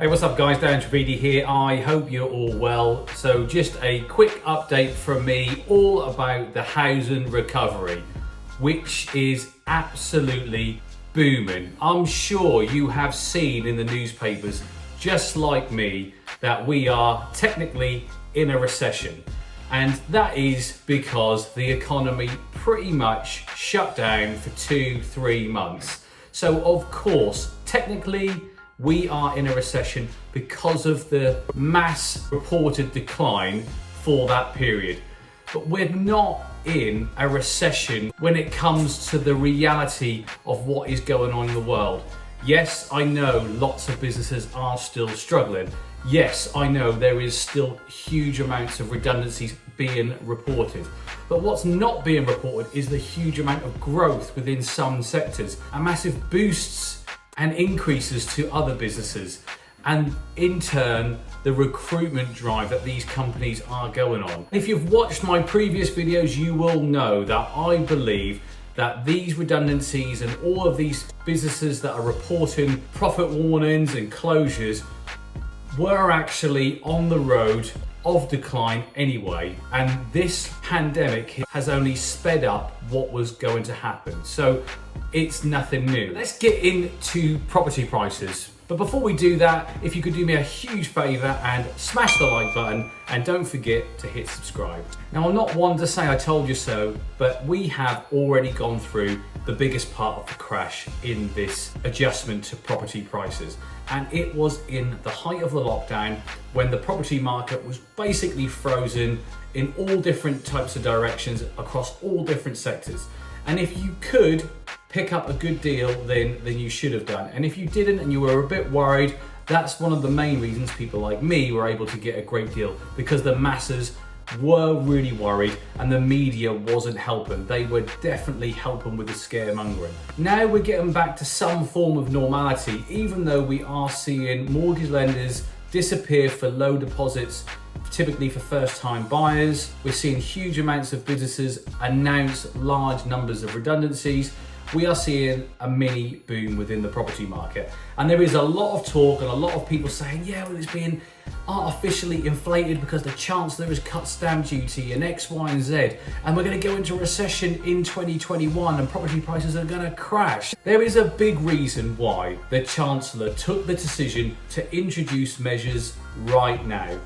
Hey, what's up guys, Dan Trivedi here. I hope you're all well. So just a quick update from me all about the housing recovery, which is absolutely booming. I'm sure you have seen in the newspapers, just like me, that we are technically in a recession. And that is because the economy pretty much shut down for 2-3 months. So of course, technically, we are in a recession because of the mass reported decline for that period. But we're not in a recession when it comes to the reality of what is going on in the world. Yes, I know lots of businesses are still struggling. Yes, I know there is still huge amounts of redundancies being reported. But what's not being reported is the huge amount of growth within some sectors and massive boosts and increases to other businesses, and in turn the recruitment drive that these companies are going on. If you've watched my previous videos, you will know that I believe that these redundancies and all of these businesses that are reporting profit warnings and closures were actually on the road of decline anyway, and this pandemic has only sped up what was going to happen. So it's nothing new. Let's get into property prices. But before we do that, if you could do me a huge favor and smash the like button, and don't forget to hit subscribe. Now, I'm not one to say I told you so, but we have already gone through the biggest part of the crash in this adjustment to property prices. And it was in the height of the lockdown when the property market was basically frozen in all different types of directions across all different sectors. And if you could pick up a good deal, then you should have done. And if you didn't and you were a bit worried, that's one of the main reasons people like me were able to get a great deal, because the masses were really worried and the media wasn't helping. They were definitely helping with the scaremongering. Now we're getting back to some form of normality, even though we are seeing mortgage lenders disappear for low deposits, typically for first-time buyers. We're seeing huge amounts of businesses announce large numbers of redundancies. We are seeing a mini boom within the property market. And there is a lot of talk and a lot of people saying, yeah, well, it's being artificially inflated because the Chancellor has cut stamp duty and X, Y, and Z. And we're going to go into a recession in 2021 and property prices are going to crash. There is a big reason why the Chancellor took the decision to introduce measures right now.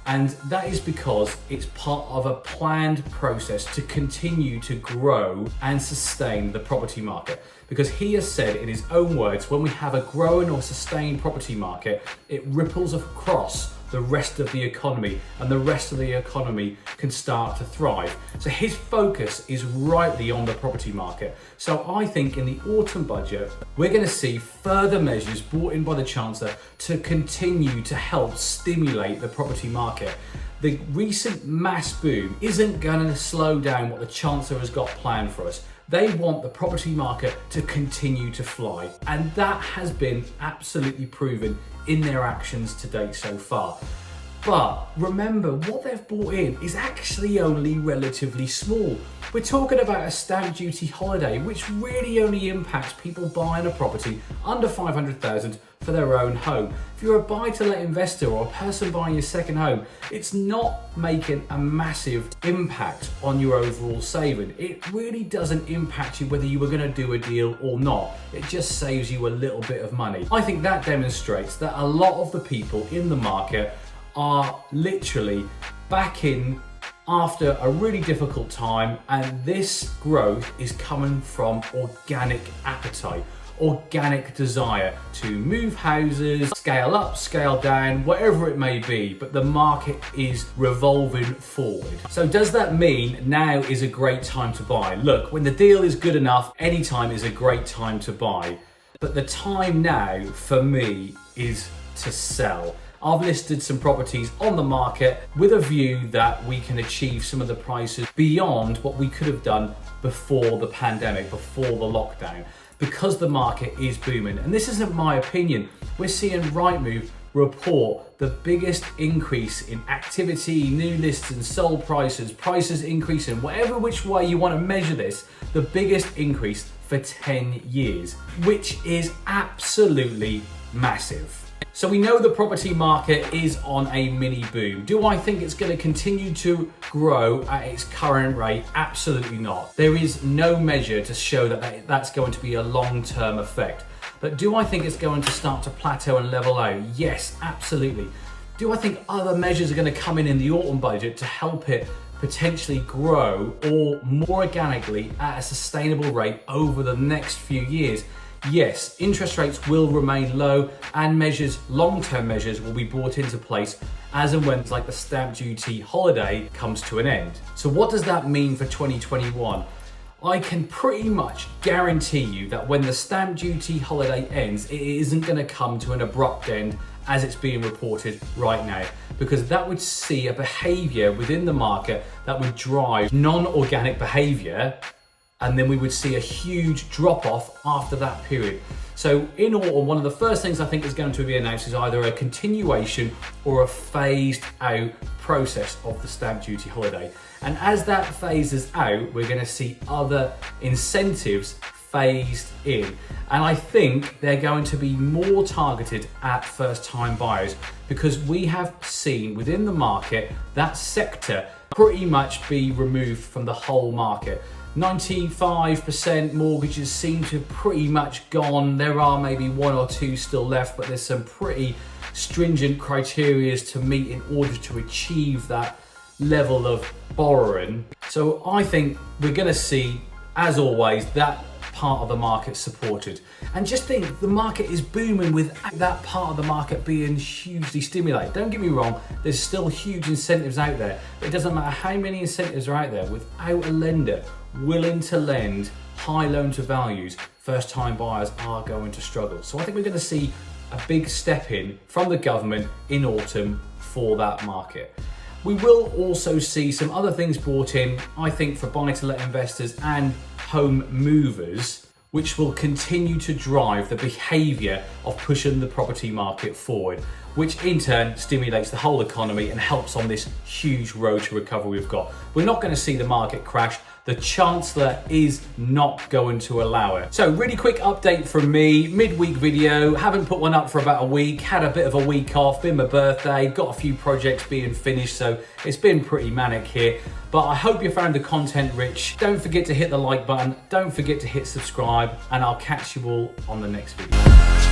And that is because it's part of a planned process to continue to grow and sustain the property market. Because he has said in his own words, when we have a growing or sustained property market, it ripples across the rest of the economy, and the rest of the economy can start to thrive. So his focus is rightly on the property market. So I think in the autumn budget, we're going to see further measures brought in by the Chancellor to continue to help stimulate the property market. The recent mass boom isn't going to slow down what the Chancellor has got planned for us. They want the property market to continue to fly, and that has been absolutely proven in their actions to date so far. But remember, what they've brought in is actually only relatively small. We're talking about a stamp duty holiday, which really only impacts people buying a property under 500,000 for their own home. If you're a buy-to-let investor or a person buying your second home, it's not making a massive impact on your overall saving. It really doesn't impact you whether you were going to do a deal or not. It just saves you a little bit of money. I think that demonstrates that a lot of the people in the market are literally back in after a really difficult time, and this growth is coming from organic appetite, organic desire to move houses, scale up, scale down, whatever it may be, but the market is revolving forward. So does that mean now is a great time to buy? Look, when the deal is good enough, any time is a great time to buy. But the time now for me is to sell. I've listed some properties on the market with a view that we can achieve some of the prices beyond what we could have done before the pandemic, before the lockdown, because the market is booming. And this isn't my opinion. We're seeing Rightmove report the biggest increase in activity, new lists and sold prices, prices increasing, whatever which way you want to measure this, the biggest increase for 10 years, which is absolutely massive. So we know the property market is on a mini boom. Do I think it's going to continue to grow at its current rate? Absolutely not. There is no measure to show that that's going to be a long-term effect. But do I think it's going to start to plateau and level out? Yes, absolutely. Do I think other measures are going to come in the autumn budget to help it potentially grow or more organically at a sustainable rate over the next few years? Yes, interest rates will remain low and long-term measures will be brought into place as and when like the stamp duty holiday comes to an end. So what does that mean for 2021? I can pretty much guarantee you that when the stamp duty holiday ends, it isn't going to come to an abrupt end as it's being reported right now, because that would see a behaviour within the market that would drive non-organic behaviour, and then we would see a huge drop-off after that period. So in autumn, one of the first things I think is going to be announced is either a continuation or a phased out process of the stamp duty holiday. And as that phases out, we're going to see other incentives phased in. And I think they're going to be more targeted at first-time buyers, because we have seen within the market that sector pretty much be removed from the whole market. 95% mortgages seem to have pretty much gone. There are maybe one or two still left, but there's some pretty stringent criteria to meet in order to achieve that level of borrowing. So I think we're going to see, as always, that part of the market supported. And just think, the market is booming without that part of the market being hugely stimulated. Don't get me wrong, there's still huge incentives out there, but it doesn't matter how many incentives are out there, without a lender willing to lend high loan to values, first time buyers are going to struggle. So I think we're going to see a big step in from the government in autumn for that market. We will also see some other things brought in, I think, for buy-to-let investors and home movers, which will continue to drive the behaviour of pushing the property market forward, which in turn stimulates the whole economy and helps on this huge road to recovery we've got. We're not going to see the market crash. The Chancellor is not going to allow it. So really quick update from me, midweek video, haven't put one up for about a week, had a bit of a week off, been my birthday, got a few projects being finished, so it's been pretty manic here. But I hope you found the content rich. Don't forget to hit the like button, don't forget to hit subscribe, and I'll catch you all on the next video.